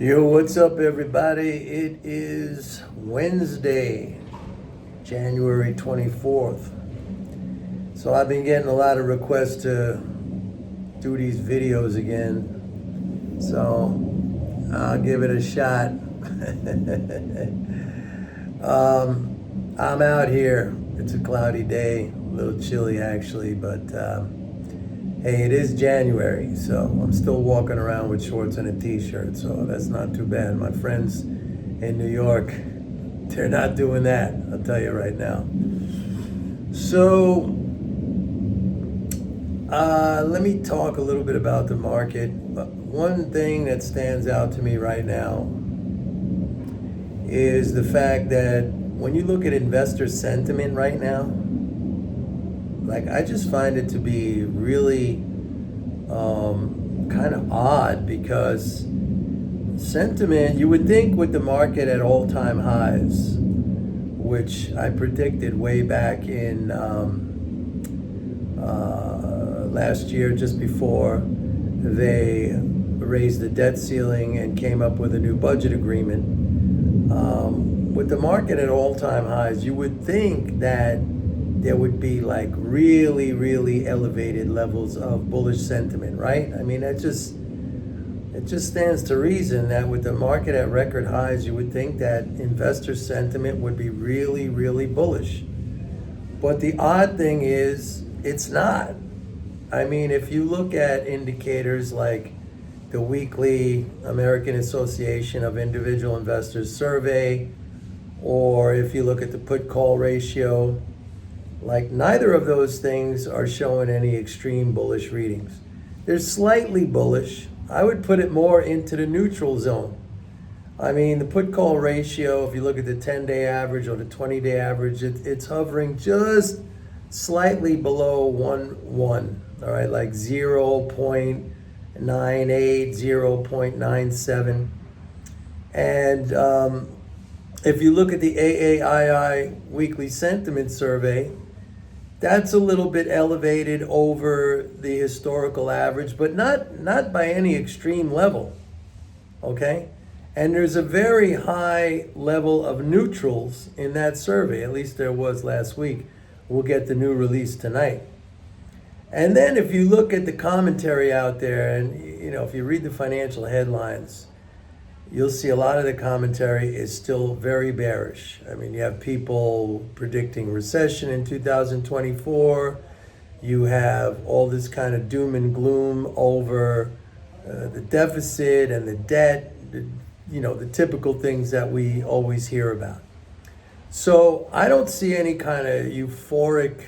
Yo, what's up, everybody? It is Wednesday, January 24th. So I've been getting a lot of requests to do these videos again. So I'll give it a shot. I'm out here. It's a cloudy day, a little chilly actually, but hey, it is January, so I'm still walking around with shorts and a t-shirt, so that's not too bad. My friends in New York, they're not doing that, I'll tell you right now. So, let me talk a little bit about the market. One thing that stands out to me right now is the fact that when you look at investor sentiment right now, like, I just find it to be really kind of odd, because sentiment, you would think with the market at all-time highs, which I predicted way back in last year, just before they raised the debt ceiling and came up with a new budget agreement. With the market at all-time highs, you would think that there would be like really, really elevated levels of bullish sentiment, right? I mean, it just stands to reason that with the market at record highs, you would think that investor sentiment would be really, really bullish. But the odd thing is, it's not. I mean, if you look at indicators like the weekly American Association of Individual Investors survey, or if you look at the put-call ratio, like, neither of those things are showing any extreme bullish readings. They're slightly bullish. I would put it more into the neutral zone. I mean, the put-call ratio, if you look at the 10-day average or the 20-day average, it's hovering just slightly below 1, all right, like 0.98, 0.97. And if you look at the AAII weekly sentiment survey, that's a little bit elevated over the historical average, but not by any extreme level, okay? And there's a very high level of neutrals in that survey, at least there was last week. We'll get the new release tonight. And then if you look at the commentary out there, and if you read the financial headlines, you'll see a lot of the commentary is still very bearish. I mean, you have people predicting recession in 2024. You have all this kind of doom and gloom over the deficit and the debt, the typical things that we always hear about. So I don't see any kind of euphoric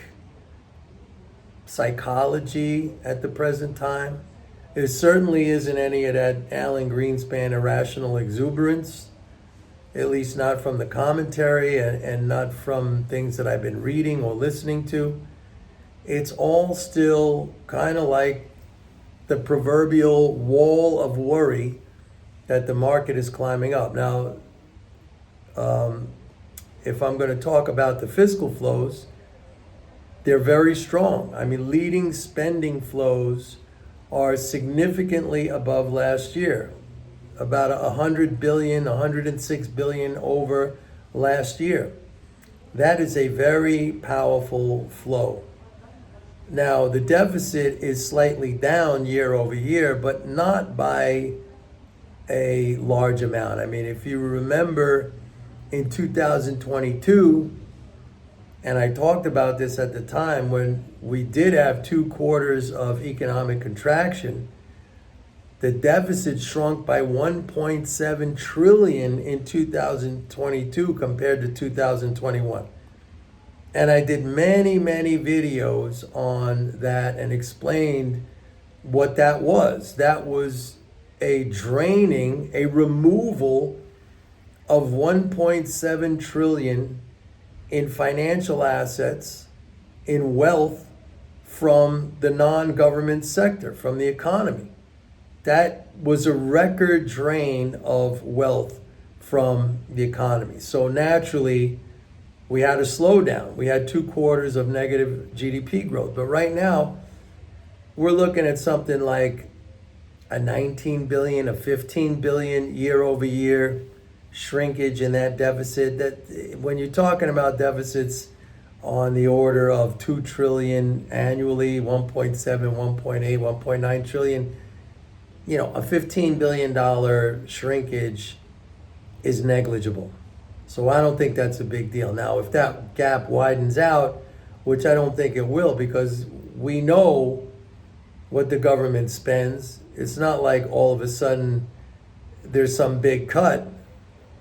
psychology at the present time. There certainly isn't any of that Alan Greenspan irrational exuberance, at least not from the commentary and not from things that I've been reading or listening to. It's all still kind of like the proverbial wall of worry that the market is climbing up. Now, if I'm going to talk about the fiscal flows, they're very strong. I mean, leading spending flows are significantly above last year, about 100 billion, 106 billion over last year. That is a very powerful flow. Now, the deficit is slightly down year over year, but not by a large amount. I mean, if you remember in 2022, and I talked about this at the time, when we did have 2 quarters of economic contraction, the deficit shrunk by 1.7 trillion in 2022 compared to 2021. And I did many, many videos on that and explained what that was. That was a removal of 1.7 trillion in financial assets, in wealth, from the non-government sector, from the economy. That was a record drain of wealth from the economy. So naturally, we had a slowdown. We had 2 quarters of negative GDP growth. But right now, we're looking at something like a 19 billion, a 15 billion year over year shrinkage in that deficit. That when you're talking about deficits on the order of 2 trillion annually, 1.7, 1.8, 1.9 trillion, a $15 billion shrinkage is negligible. So I don't think that's a big deal. Now, if that gap widens out, which I don't think it will, because we know what the government spends. It's not like all of a sudden there's some big cut.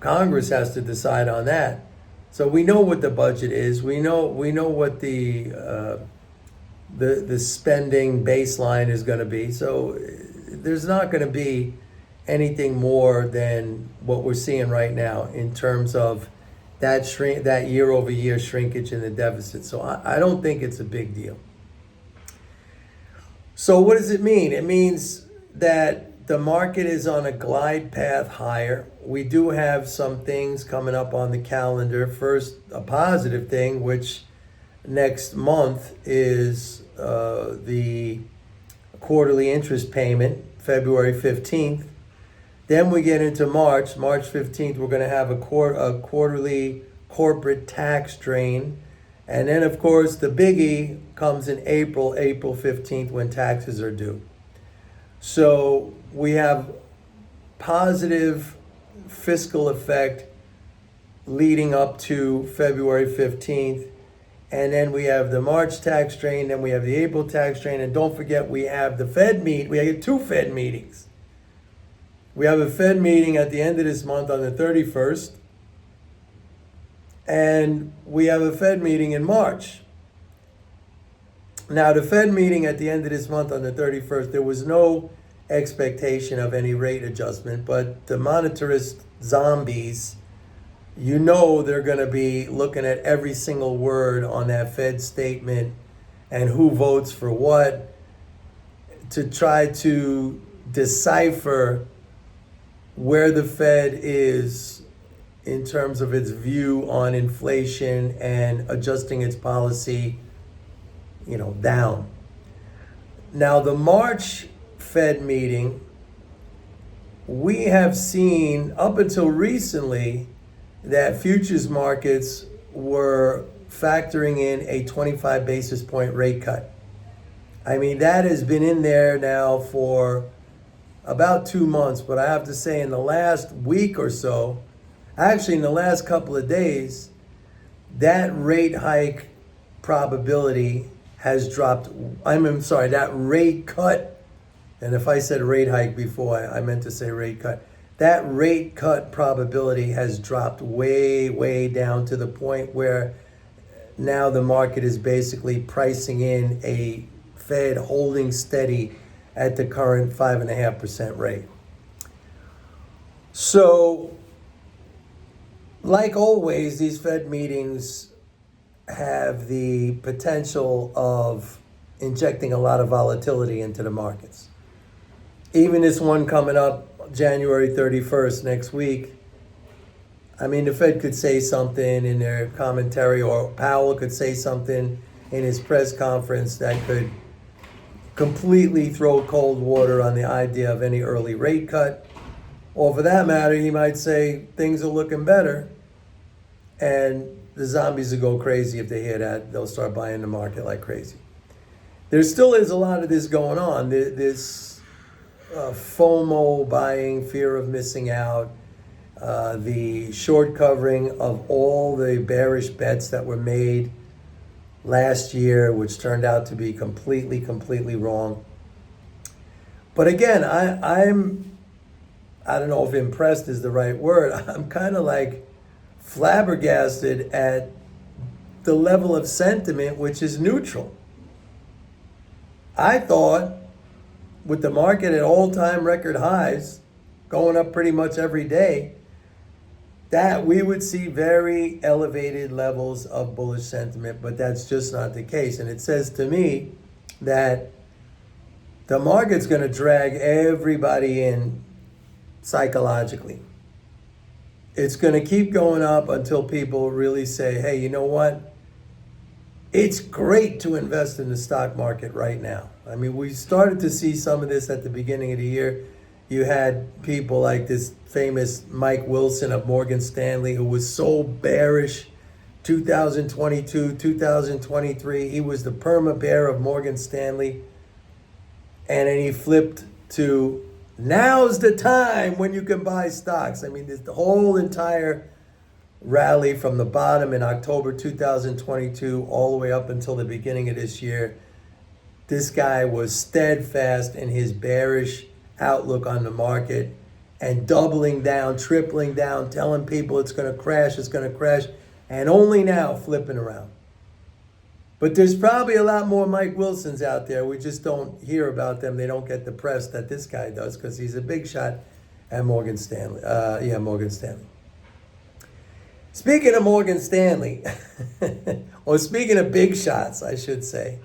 Congress has to decide on that. So we know what the budget is. We know what the spending baseline is going to be. So there's not going to be anything more than what we're seeing right now in terms of that year over year shrinkage in the deficit. So I don't think it's a big deal. So what does it mean? It means that the market is on a glide path higher. We do have some things coming up on the calendar. First, a positive thing, which next month is the quarterly interest payment, February 15th. Then we get into March 15th, we're going to have a quarterly corporate tax drain. And then, of course, the biggie comes in April 15th, when taxes are due. So we have positive fiscal effect leading up to February 15th. And then we have the March tax drain, then we have the April tax drain. And don't forget, we have the Fed meet. We have 2 Fed meetings. We have a Fed meeting at the end of this month on the 31st. And we have a Fed meeting in March. Now, the Fed meeting at the end of this month on the 31st, there was no expectation of any rate adjustment, but the monetarist zombies, they're going to be looking at every single word on that Fed statement and who votes for what to try to decipher where the Fed is in terms of its view on inflation and adjusting its policy, down. Now, the March Fed meeting, we have seen up until recently that futures markets were factoring in a 25 basis point rate cut. I mean, that has been in there now for about 2 months, but I have to say in the last week or so, actually in the last couple of days, that rate hike probability has dropped. That rate cut, and if I said rate hike before, I meant to say rate cut. That rate cut probability has dropped way, way down to the point where now the market is basically pricing in a Fed holding steady at the current 5.5% rate. So, like always, these Fed meetings have the potential of injecting a lot of volatility into the markets. Even this one coming up January 31st next week, I mean, the Fed could say something in their commentary, or Powell could say something in his press conference that could completely throw cold water on the idea of any early rate cut. Or for that matter, he might say things are looking better, and the zombies will go crazy if they hear that. They'll start buying the market like crazy. There still is a lot of this going on. This FOMO buying, fear of missing out, the short covering of all the bearish bets that were made last year, which turned out to be completely wrong. But again, I don't know if impressed is the right word. I'm kind of like flabbergasted at the level of sentiment, which is neutral. I thought with the market at all-time record highs, going up pretty much every day, that we would see very elevated levels of bullish sentiment, but that's just not the case. And it says to me that the market's going to drag everybody in psychologically. It's going to keep going up until people really say, hey, you know what? It's great to invest in the stock market right now. I mean, we started to see some of this at the beginning of the year. You had people like this famous Mike Wilson of Morgan Stanley, who was so bearish 2022, 2023. He was the perma bear of Morgan Stanley. And then he flipped to, now's the time when you can buy stocks. I mean, the whole entire rally from the bottom in October 2022 all the way up until the beginning of this year, this guy was steadfast in his bearish outlook on the market and doubling down, tripling down, telling people it's going to crash, and only now flipping around. But there's probably a lot more Mike Wilsons out there. We just don't hear about them. They don't get the press that this guy does because he's a big shot at Morgan Stanley. Morgan Stanley. Speaking of Morgan Stanley, or speaking of big shots, I should say,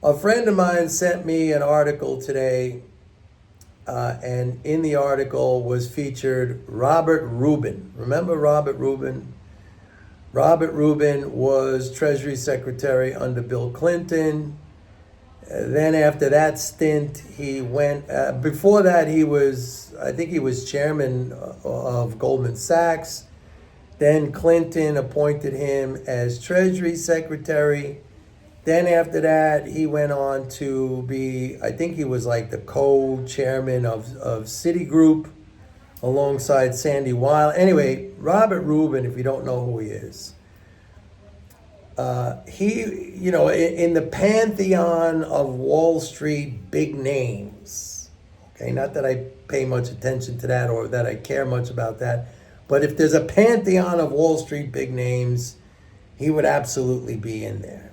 a friend of mine sent me an article today, and in the article was featured Robert Rubin. Remember Robert Rubin? Robert Rubin was Treasury Secretary under Bill Clinton. Then after that stint, he went, before that he was chairman of Goldman Sachs. Then Clinton appointed him as Treasury Secretary. Then after that, he went on to be, I think he was like the co-chairman of Citigroup alongside Sandy Weil. Anyway, Robert Rubin, if you don't know who he is, he, in the pantheon of Wall Street big names, okay, not that I pay much attention to that or that I care much about that, but if there's a pantheon of Wall Street big names, he would absolutely be in there.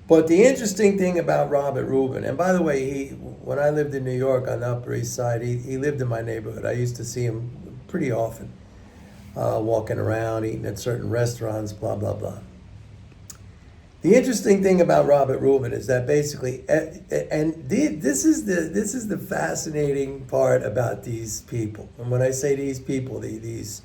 But the interesting thing about Robert Rubin, and by the way, when I lived in New York on the Upper East Side, he lived in my neighborhood. I used to see him pretty often, walking around, eating at certain restaurants, blah, blah, blah. The interesting thing about Robert Rubin is that basically, and this is the fascinating part about these people. And when I say these people, these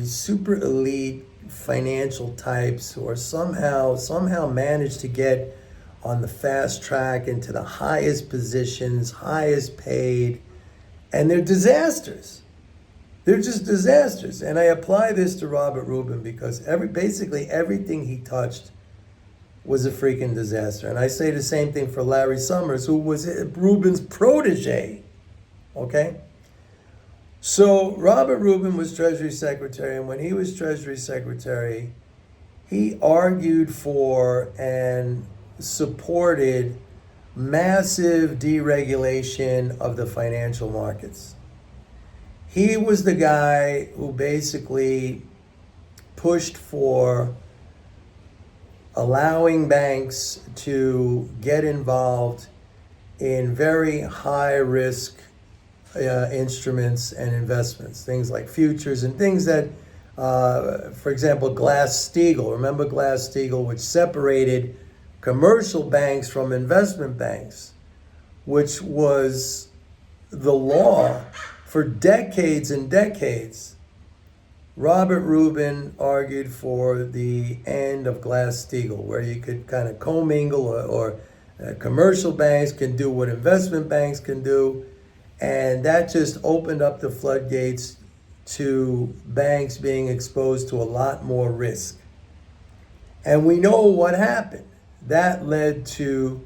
super elite financial types who are somehow managed to get on the fast track into the highest positions, highest paid, and they're disasters. They're just disasters. And I apply this to Robert Rubin because basically everything he touched was a freaking disaster. And I say the same thing for Larry Summers, who was Rubin's protege. Okay? So Robert Rubin was Treasury Secretary, and when he was Treasury Secretary, he argued for and supported massive deregulation of the financial markets. He was the guy who basically pushed for allowing banks to get involved in very high risk instruments and investments, things like futures and things that, for example, Glass-Steagall. Remember Glass-Steagall, which separated commercial banks from investment banks, which was the law for decades and decades. Robert Rubin argued for the end of Glass-Steagall, where you could kind of commingle or commercial banks can do what investment banks can do. And that just opened up the floodgates to banks being exposed to a lot more risk. And we know what happened. That led to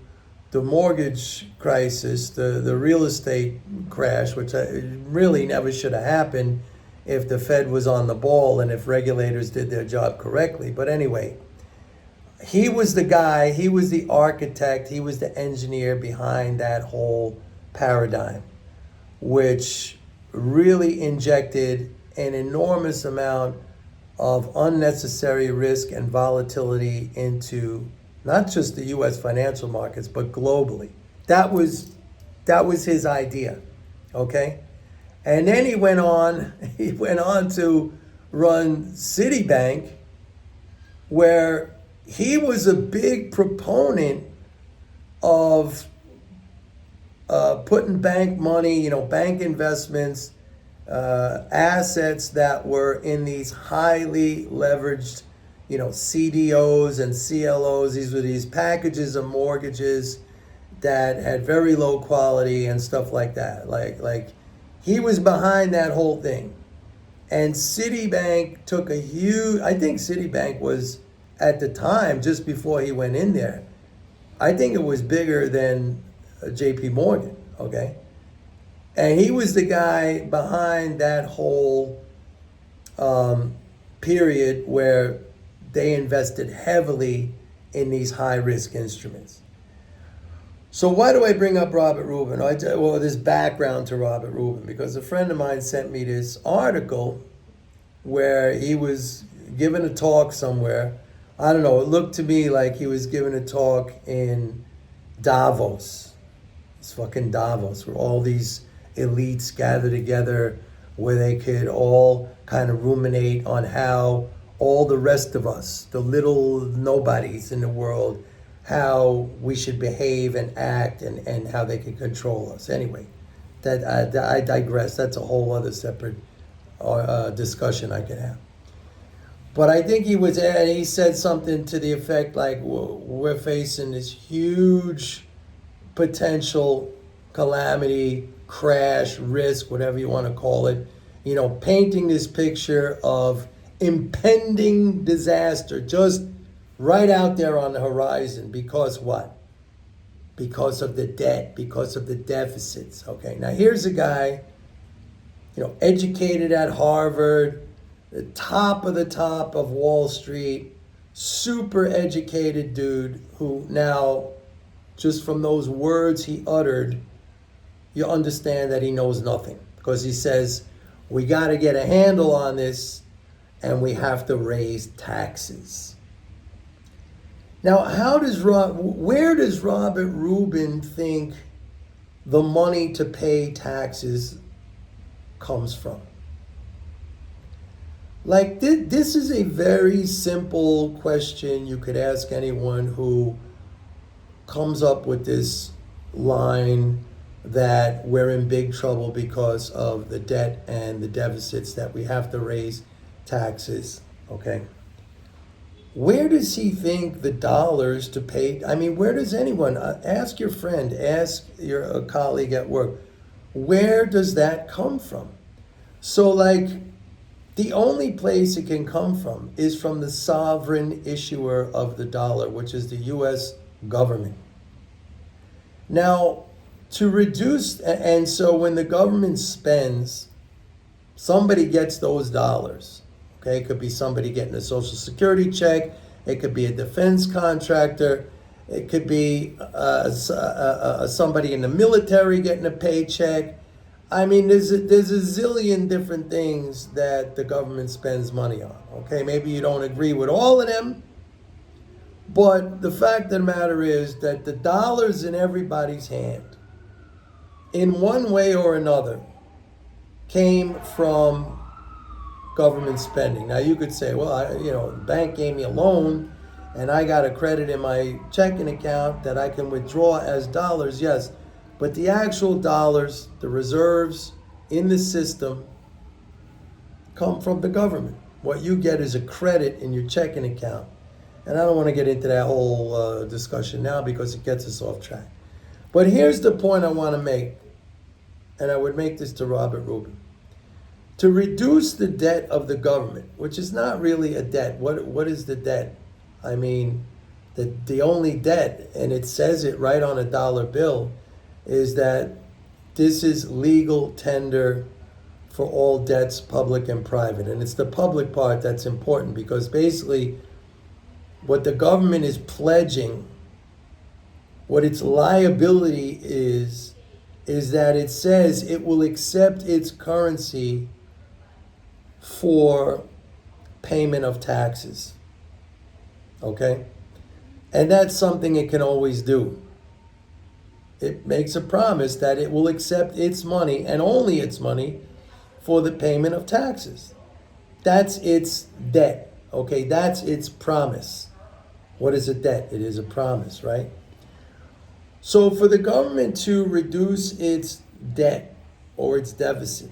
the mortgage crisis, the real estate crash, which really never should have happened if the Fed was on the ball and if regulators did their job correctly. But anyway, he was the guy, he was the architect, he was the engineer behind that whole paradigm, which really injected an enormous amount of unnecessary risk and volatility into not just the U.S. financial markets, but globally. That was his idea, okay? And then he went on to run Citibank, where he was a big proponent of putting bank money, bank investments, assets that were in these highly leveraged CDOs and CLOs. These were these packages of mortgages that had very low quality and stuff like that. Like he was behind that whole thing. And Citibank took a huge, I think Citibank was at the time, just before he went in there, I think it was bigger than JP Morgan, okay? And he was the guy behind that whole period where they invested heavily in these high risk instruments. So why do I bring up Robert Rubin? Well, this background to Robert Rubin, because a friend of mine sent me this article where he was giving a talk somewhere. I don't know, it looked to me like he was giving a talk in Davos. It's fucking Davos, where all these elites gather together, where they could all kind of ruminate on how all the rest of us, the little nobodies in the world, how we should behave and act, and how they can control us. Anyway, I digress. That's a whole other separate discussion I could have. But I think he said something to the effect like, we're facing this huge potential calamity, crash, risk, whatever you want to call it, painting this picture of impending disaster just right out there on the horizon. Because what? Because of the debt, because of the deficits. Okay, now here's a guy, educated at Harvard, the top of Wall Street, super educated dude who now, just from those words he uttered, you understand that he knows nothing. Because he says, we got to get a handle on this and we have to raise taxes. Now, where does Robert Rubin think the money to pay taxes comes from? Like, this is a very simple question you could ask anyone who comes up with this line that we're in big trouble because of the debt and the deficits, that we have to raise taxes, okay? Where does he think the dollars to pay? I mean, where does anyone, ask your friend, ask your colleague at work, where does that come from? So like, the only place it can come from is from the sovereign issuer of the dollar, which is the US government. Now, to reduce, and so when the government spends, somebody gets those dollars. Okay, it could be somebody getting a Social Security check. It could be a defense contractor. It could be somebody in the military getting a paycheck. I mean, there's a zillion different things that the government spends money on. Okay, maybe you don't agree with all of them, but the fact of the matter is that the dollar's in everybody's hand, in one way or another, came from government spending. Now you could say, well, the bank gave me a loan and I got a credit in my checking account that I can withdraw as dollars. Yes, but the actual dollars, the reserves in the system, come from the government. What you get is a credit in your checking account. And I don't want to get into that whole discussion now because it gets us off track. But here's the point I want to make, and I would make this to Robert Rubin. To reduce the debt of the government, which is not really a debt. What is the debt? I mean, the only debt, and it says it right on a dollar bill, is that this is legal tender for all debts, public and private. And it's the public part that's important, because basically what the government is pledging, what its liability is that it says it will accept its currency for payment of taxes. Okay? And that's something it can always do. It makes a promise that it will accept its money, and only its money, for the payment of taxes. That's its debt. Okay? That's its promise. What is a debt? It is a promise, right? So for the government to reduce its debt or its deficit,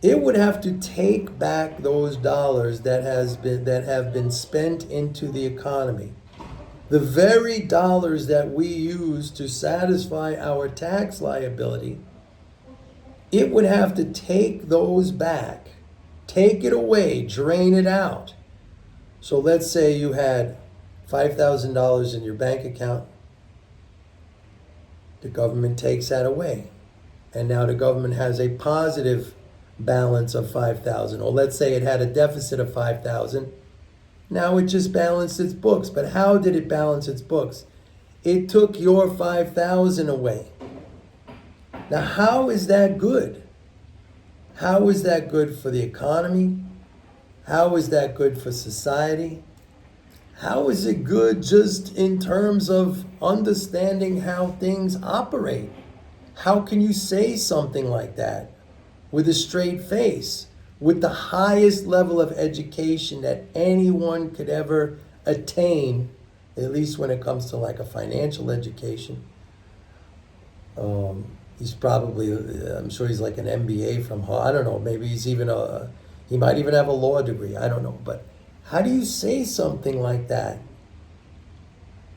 it would have to take back those dollars that have been spent into the economy. The very dollars that we use to satisfy our tax liability, it would have to take those back, take it away, drain it out. So let's say you had $5,000 in your bank account. The government takes that away. And now the government has a positive balance of 5,000. Or let's say it had a deficit of 5,000. Now it just balanced its books. But how did it balance its books? It took your 5,000 away. Now how is that good? How is that good for the economy? How is that good for society? How is it good just in terms of understanding how things operate? How can you say something like that with a straight face, with the highest level of education that anyone could ever attain, at least when it comes to like a financial education? He's probably, I'm sure he's like an MBA from, I don't know, maybe he's even he might even have a law degree, I don't know. But how do you say something like that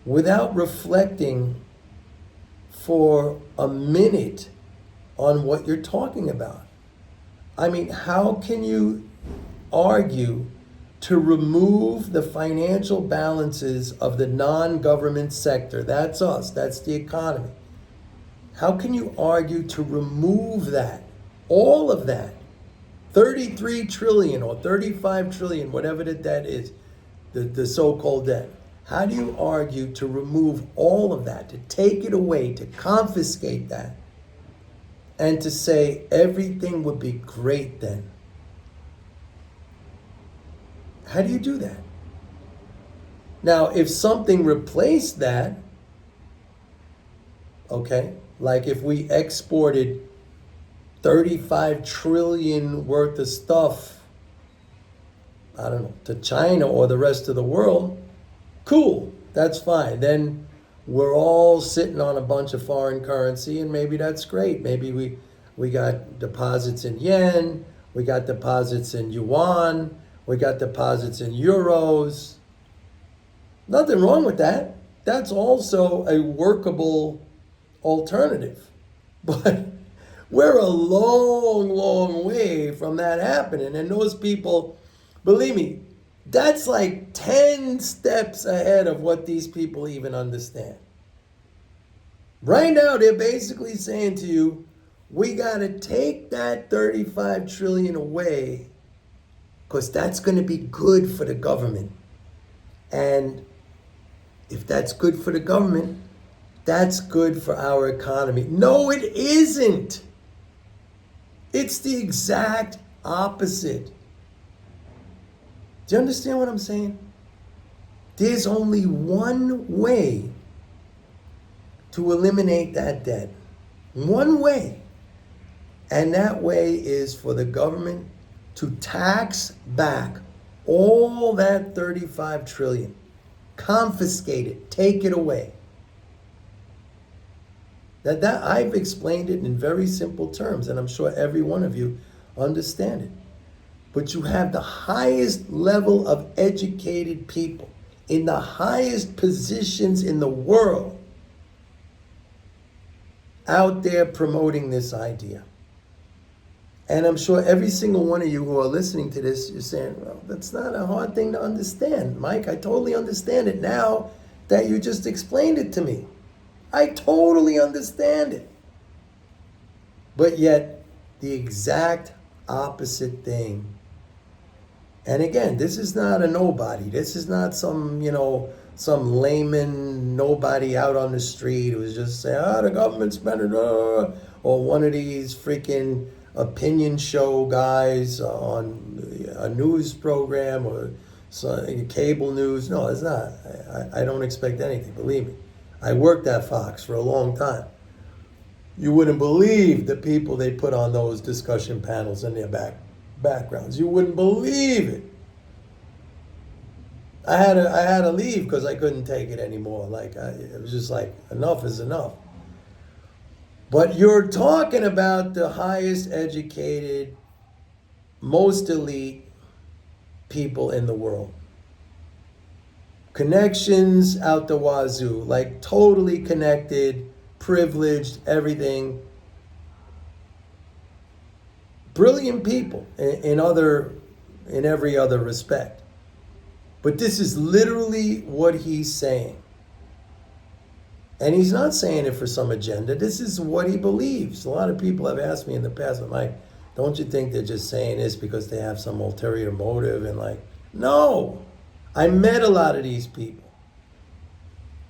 without reflecting for a minute on what you're talking about? I mean, how can you argue to remove the financial balances of the non-government sector? That's us, that's the economy. How can you argue to remove that, all of that, 33 trillion or 35 trillion, whatever the debt is, the so-called debt? How do you argue to remove all of that, to take it away, to confiscate that, and to say everything would be great then? How do you do that? Now, if something replaced that, okay, like if we exported 35 trillion worth of stuff, I don't know, to China or the rest of the world, cool, that's fine. Then we're all sitting on a bunch of foreign currency, and maybe that's great. Maybe we got deposits in yen, we got deposits in yuan, we got deposits in euros. Nothing wrong with that. That's also a workable alternative. But we're a long, long way from that happening. And those people, believe me, that's like 10 steps ahead of what these people even understand. Right now, they're basically saying to you, we got to take that 35 trillion away because that's going to be good for the government. And if that's good for the government, that's good for our economy. No, it isn't. It's the exact opposite. Do you understand what I'm saying? There's only one way to eliminate that debt. One way. And that way is for the government to tax back all that 35 trillion. Confiscate it. Take it away. That I've explained it in very simple terms, and I'm sure every one of you understand it. But you have the highest level of educated people in the highest positions in the world out there promoting this idea. And I'm sure every single one of you who are listening to this, you're saying, well, that's not a hard thing to understand. Mike, I totally understand it now that you just explained it to me. I totally understand it. But yet, the exact opposite thing. And again, this is not a nobody. This is not some layman nobody out on the street who's just saying, the government spent it, or one of these freaking opinion show guys on a news program or cable news. No, it's not. I don't expect anything, believe me. I worked at Fox for a long time. You wouldn't believe the people they put on those discussion panels in their backgrounds. You wouldn't believe it. I had to leave because I couldn't take it anymore. It was just like, enough is enough. But you're talking about the highest educated most elite people in the world. Connections out the wazoo, like totally connected, privileged, everything. Brilliant people in every other respect. But this is literally what he's saying. And he's not saying it for some agenda. This is what he believes. A lot of people have asked me in the past, I'm like, don't you think they're just saying this because they have some ulterior motive? And like, no. I met a lot of these people.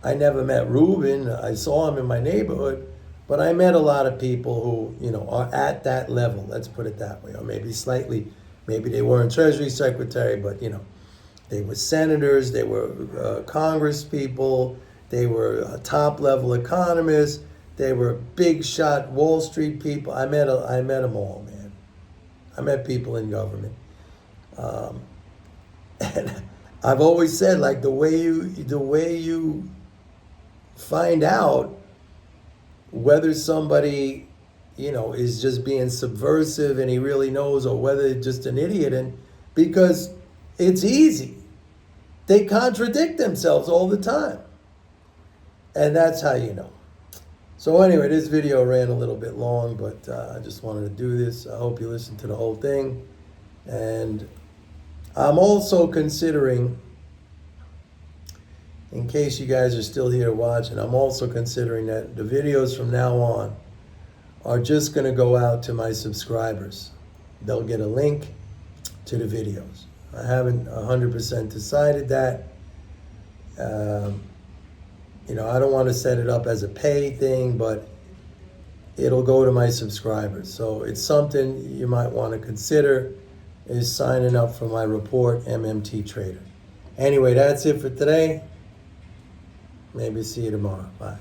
I never met Rubin. I saw him in my neighborhood. But I met a lot of people who, are at that level. Let's put it that way. Or maybe slightly, maybe they weren't Treasury Secretary, but, they were senators, they were Congress people, they were top-level economists, they were big shot Wall Street people. I met them all, man. I met people in government. And I've always said, like, the way you find out whether somebody, is just being subversive and he really knows, or whether they're just an idiot, and because it's easy. They contradict themselves all the time. And that's how you know. So anyway, this video ran a little bit long, but I just wanted to do this. I hope you listen to the whole thing. And I'm also considering, in case you guys are still here watching, I'm also considering that the videos from now on are just going to go out to my subscribers. They'll get a link to the videos. I haven't 100% decided that. I don't want to set it up as a pay thing, but it'll go to my subscribers. So it's something you might want to consider, is signing up for my report, MMT Trader. Anyway, that's it for today. Maybe see you tomorrow. Bye.